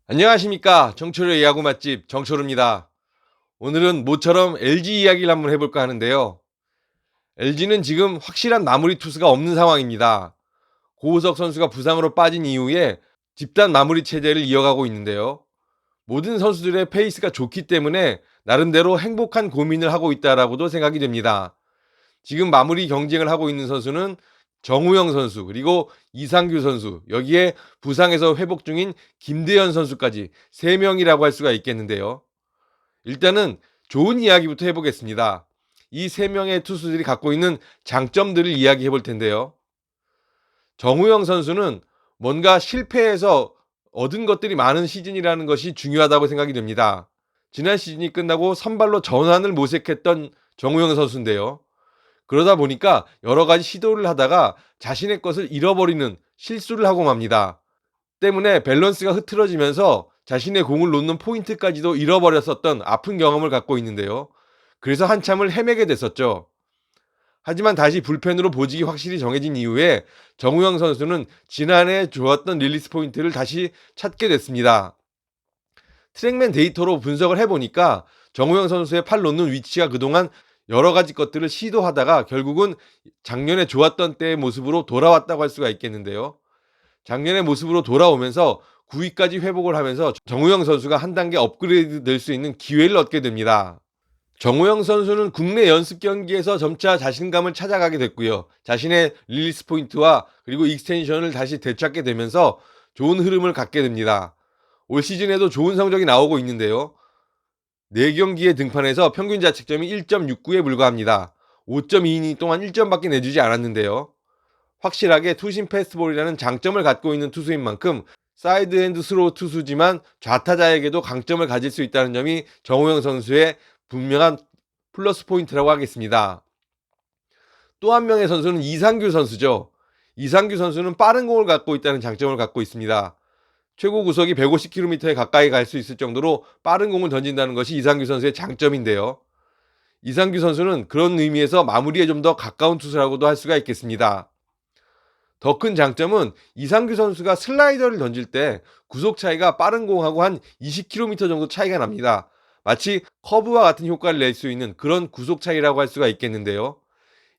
안녕하십니까. 정철의 야구 맛집 정철우입니다. 오늘은 모처럼 LG 이야기를 한번 해볼까 하는데요. LG는 지금 확실한 마무리 투수가 없는 상황입니다. 고우석 선수가 부상으로 빠진 이후에 집단 마무리 체제를 이어가고 있는데요. 모든 선수들의 페이스가 좋기 때문에 나름대로 행복한 고민을 하고 있다라고도 생각이 됩니다. 지금 마무리 경쟁을 하고 있는 선수는 정우영 선수, 그리고 이상규 선수, 여기에 부상에서 회복 중인 김대현 선수까지 3명이라고 할 수가 있겠는데요. 일단은 좋은 이야기부터 해보겠습니다. 이 3명의 투수들이 갖고 있는 장점들을 이야기해 볼 텐데요. 정우영 선수는 뭔가 실패해서 얻은 것들이 많은 시즌이라는 것이 중요하다고 생각이 됩니다. 지난 시즌이 끝나고 선발로 전환을 모색했던 정우영 선수인데요. 그러다 보니까 여러 가지 시도를 하다가 자신의 것을 잃어버리는 실수를 하고 맙니다. 때문에 밸런스가 흐트러지면서 자신의 공을 놓는 포인트까지도 잃어버렸었던 아픈 경험을 갖고 있는데요. 그래서 한참을 헤매게 됐었죠. 하지만 다시 불펜으로 보직이 확실히 정해진 이후에 정우영 선수는 지난해 좋았던 릴리스 포인트를 다시 찾게 됐습니다. 트랙맨 데이터로 분석을 해보니까 정우영 선수의 팔 놓는 위치가 그동안 여러 가지 것들을 시도하다가 결국은 작년에 좋았던 때의 모습으로 돌아왔다고 할 수가 있겠는데요. 작년의 모습으로 돌아오면서 9위까지 회복을 하면서 정우영 선수가 한 단계 업그레이드 될 수 있는 기회를 얻게 됩니다. 정우영 선수는 국내 연습 경기에서 점차 자신감을 찾아가게 됐고요. 자신의 릴리스 포인트와 그리고 익스텐션을 다시 되찾게 되면서 좋은 흐름을 갖게 됩니다. 올 시즌에도 좋은 성적이 나오고 있는데요. 4경기에 등판해서 평균 자책점이 1.69에 불과합니다. 5.2이닝 동안 1점밖에 내주지 않았는데요. 확실하게 투심 패스트볼이라는 장점을 갖고 있는 투수인 만큼 사이드 핸드 스로우 투수지만 좌타자에게도 강점을 가질 수 있다는 점이 정우영 선수의 분명한 플러스 포인트라고 하겠습니다. 또 한 명의 선수는 이상규 선수죠. 이상규 선수는 빠른 공을 갖고 있다는 장점을 갖고 있습니다. 최고 구속이 150km에 가까이 갈 수 있을 정도로 빠른 공을 던진다는 것이 이상규 선수의 장점인데요. 이상규 선수는 그런 의미에서 마무리에 좀 더 가까운 투수라고도 할 수가 있겠습니다. 더 큰 장점은 이상규 선수가 슬라이더를 던질 때 구속 차이가 빠른 공하고 한 20km 정도 차이가 납니다. 마치 커브와 같은 효과를 낼 수 있는 그런 구속 차이라고 할 수가 있겠는데요.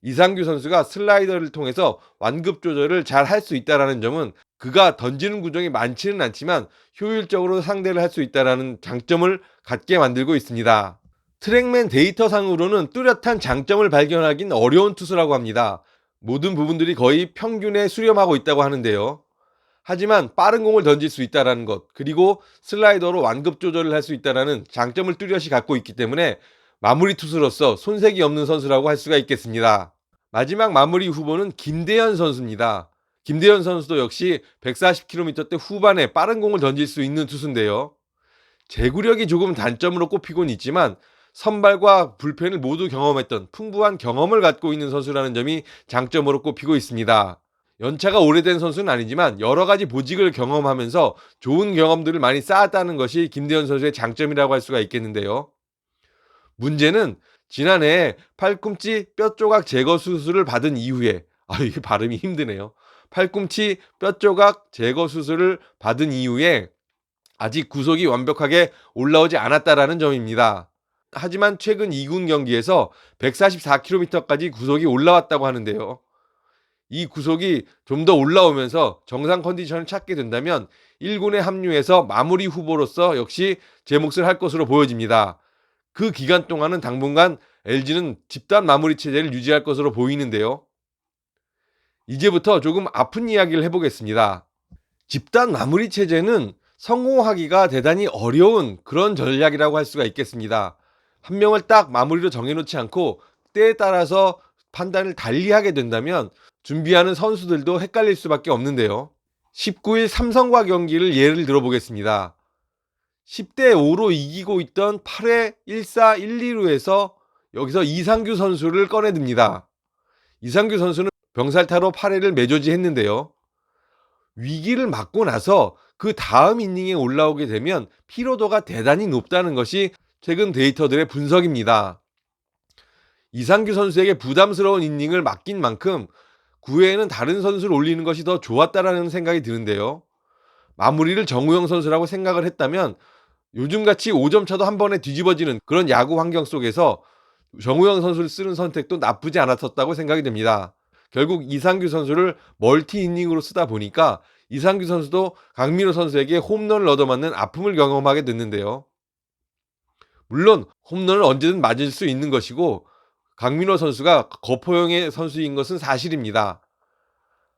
이상규 선수가 슬라이더를 통해서 완급 조절을 잘 할 수 있다는 점은 그가 던지는 구종이 많지는 않지만 효율적으로 상대를 할 수 있다는 장점을 갖게 만들고 있습니다. 트랙맨 데이터상으로는 뚜렷한 장점을 발견하긴 어려운 투수라고 합니다. 모든 부분들이 거의 평균에 수렴하고 있다고 하는데요. 하지만 빠른 공을 던질 수 있다는 것, 그리고 슬라이더로 완급 조절을 할 수 있다는 장점을 뚜렷이 갖고 있기 때문에 마무리 투수로서 손색이 없는 선수라고 할 수가 있겠습니다. 마지막 마무리 후보는 김대현 선수입니다. 김대현 선수도 역시 140km대 후반에 빠른 공을 던질 수 있는 투수인데요. 제구력이 조금 단점으로 꼽히곤 있지만 선발과 불펜을 모두 경험했던 풍부한 경험을 갖고 있는 선수라는 점이 장점으로 꼽히고 있습니다. 연차가 오래된 선수는 아니지만 여러 가지 보직을 경험하면서 좋은 경험들을 많이 쌓았다는 것이 김대현 선수의 장점이라고 할 수가 있겠는데요. 문제는 지난해 팔꿈치 뼈 조각 제거 수술을 받은 이후에, 이게 발음이 힘드네요. 팔꿈치 뼈 조각 제거 수술을 받은 이후에 아직 구속이 완벽하게 올라오지 않았다라는 점입니다. 하지만 최근 2군 경기에서 144km까지 구속이 올라왔다고 하는데요. 이 구속이 좀 더 올라오면서 정상 컨디션을 찾게 된다면 1군에 합류해서 마무리 후보로서 역시 제 몫을 할 것으로 보여집니다. 그 기간 동안은 당분간 LG는 집단 마무리 체제를 유지할 것으로 보이는데요. 이제부터 조금 아픈 이야기를 해보겠습니다. 집단 마무리 체제는 성공하기가 대단히 어려운 그런 전략이라고 할 수가 있겠습니다. 한 명을 딱 마무리로 정해놓지 않고 때에 따라서 판단을 달리하게 된다면 준비하는 선수들도 헷갈릴 수밖에 없는데요. 19일 삼성과 경기를 예를 들어보겠습니다. 10대 5로 이기고 있던 8회 1사 1, 2루에서 여기서 이상규 선수를 꺼내듭니다. 이상규 선수는 병살타로 8회를 매조지했는데요. 위기를 맞고 나서 그 다음 이닝에 올라오게 되면 피로도가 대단히 높다는 것이 최근 데이터들의 분석입니다. 이상규 선수에게 부담스러운 이닝을 맡긴 만큼 9회에는 다른 선수를 올리는 것이 더 좋았다라는 생각이 드는데요. 마무리를 정우영 선수라고 생각을 했다면 요즘같이 5점 차도 한 번에 뒤집어지는 그런 야구 환경 속에서 정우영 선수를 쓰는 선택도 나쁘지 않았었다고 생각이 됩니다. 결국 이상규 선수를 멀티 이닝으로 쓰다 보니까 이상규 선수도 강민호 선수에게 홈런을 얻어맞는 아픔을 경험하게 됐는데요. 물론 홈런을 언제든 맞을 수 있는 것이고 강민호 선수가 거포형의 선수인 것은 사실입니다.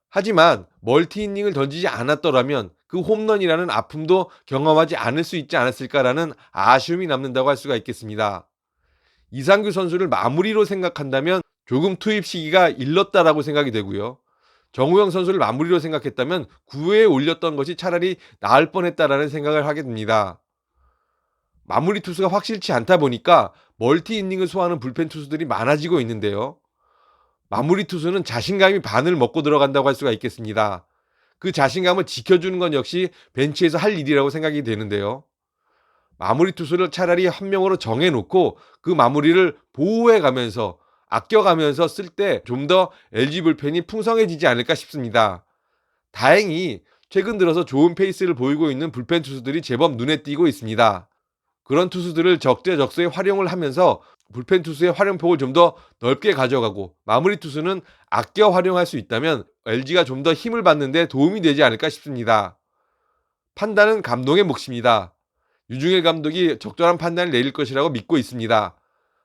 하지만 멀티 이닝을 던지지 않았더라면 그 홈런이라는 아픔도 경험하지 않을 수 있지 않았을까라는 아쉬움이 남는다고 할 수가 있겠습니다. 이상규 선수를 마무리로 생각한다면 조금 투입 시기가 일렀다라고 생각이 되고요. 정우영 선수를 마무리로 생각했다면 9회에 올렸던 것이 차라리 나을 뻔했다라는 생각을 하게 됩니다. 마무리 투수가 확실치 않다 보니까 멀티 이닝을 소화하는 불펜 투수들이 많아지고 있는데요. 마무리 투수는 자신감이 반을 먹고 들어간다고 할 수가 있겠습니다. 그 자신감을 지켜주는 건 역시 벤치에서 할 일이라고 생각이 되는데요. 마무리 투수를 차라리 한 명으로 정해놓고 그 마무리를 보호해가면서 아껴가면서 쓸 때 좀 더 LG 불펜이 풍성해지지 않을까 싶습니다. 다행히 최근 들어서 좋은 페이스를 보이고 있는 불펜 투수들이 제법 눈에 띄고 있습니다. 그런 투수들을 적재적소에 활용을 하면서 불펜 투수의 활용폭을 좀 더 넓게 가져가고 마무리 투수는 아껴 활용할 수 있다면 LG가 좀 더 힘을 받는 데 도움이 되지 않을까 싶습니다. 판단은 감독의 몫입니다. 유중일 감독이 적절한 판단을 내릴 것이라고 믿고 있습니다.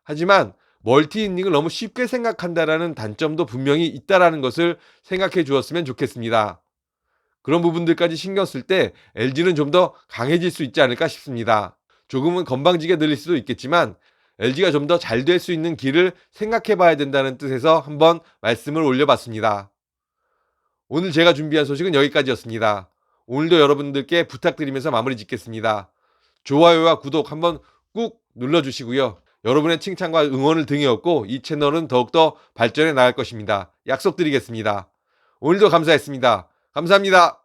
하지만 멀티 이닝을 너무 쉽게 생각한다라는 단점도 분명히 있다라는 것을 생각해 주었으면 좋겠습니다. 그런 부분들까지 신경 쓸 때 LG는 좀 더 강해질 수 있지 않을까 싶습니다. 조금은 건방지게 들릴 수도 있겠지만 LG가 좀 더 잘 될 수 있는 길을 생각해 봐야 된다는 뜻에서 한번 말씀을 올려봤습니다. 오늘 제가 준비한 소식은 여기까지였습니다. 오늘도 여러분들께 부탁드리면서 마무리 짓겠습니다. 좋아요와 구독 한번 꾹 눌러주시고요. 여러분의 칭찬과 응원을 등에 업고 이 채널은 더욱더 발전해 나갈 것입니다. 약속드리겠습니다. 오늘도 감사했습니다. 감사합니다.